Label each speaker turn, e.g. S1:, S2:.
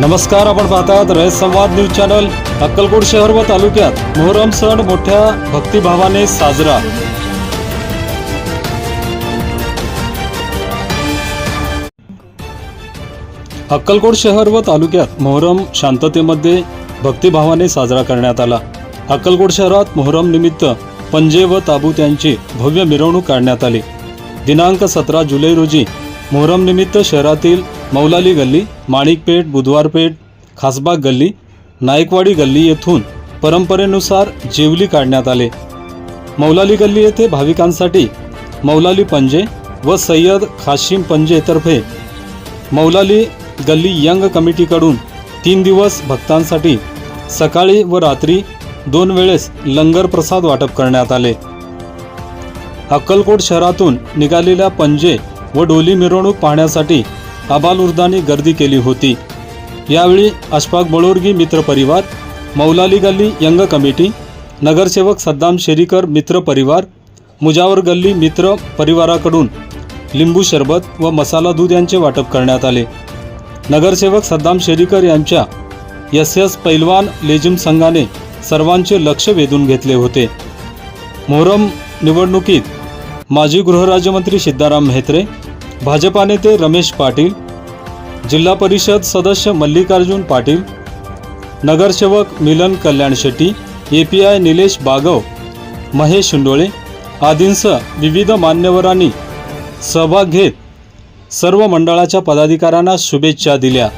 S1: नमस्कार, आपण पाहतात रयत संवाद न्यूज चॅनल। अक्कलकोट शहर व तालुक्यात मोहरम सण मोठ्या भक्तिभावाने साजरा। अक्कलकोट शहर व तालुक्यात मोहरम शांततेमध्ये भक्तिभावाने साजरा करण्यात आला। अक्कलकोट शहरात मोहरम निमित्त पंजे व ताबूत यांची भव्य मिरवणूक काढण्यात आली। दिनांक 17 जुलै रोजी मोहरम निमित्त शहरातील मौलाली गल्ली, माणिकपेठ, बुधवारपेठ, खासबाग गल्ली, नायकवाडी गल्ली येथून परंपरेनुसार जेवली काढण्यात आले। मौलाली गल्ली येथे भाविकांसाठी मौलाली पंजे व सय्यद खाशिम पंजे तर्फे मौलाली गल्ली यंग कमिटीकडून 3 दिवस भक्तांसाठी सकाळी व रात्री 2 वेळेस लंगर प्रसाद वाटप करण्यात आले। अक्कलकोट शहरातून निघालेल्या पंजे व डोली मिरवणूक पाहण्यासाठी आबालवृद्धांनी गर्दी केली होती। यावेळी अशफाक बळोरगी मित्र परिवार, मौलाली गल्ली यंग कमिटी, नगरसेवक सद्दाम शेरीकर मित्र परिवार, मुजावर गल्ली मित्र परिवाराकडून लिंबू सरबत व मसाला दूध यांचे वाटप करण्यात आले। नगरसेवक सद्दाम शेरीकर यांच्या SS पैलवान लेझिम संघाने सर्वांचे लक्ष वेधून घेतले होते। मोहरम निवडणुकीत माजी गृहराज्यमंत्री सिद्धाराम म्हेत्रे, भाजपा नेते रमेश पाटील, जिल्हा परिषद सदस्य मल्लिकार्जुन पाटील, नगरसेवक मिलन कल्याण शेट्टी, API निलेश बागव, महेश शिंडोळे आदींसह विविध मान्यवरांनी सहभाग घेत सर्व मंडळाच्या पदाधिकाऱ्यांना शुभेच्छा दिल्या।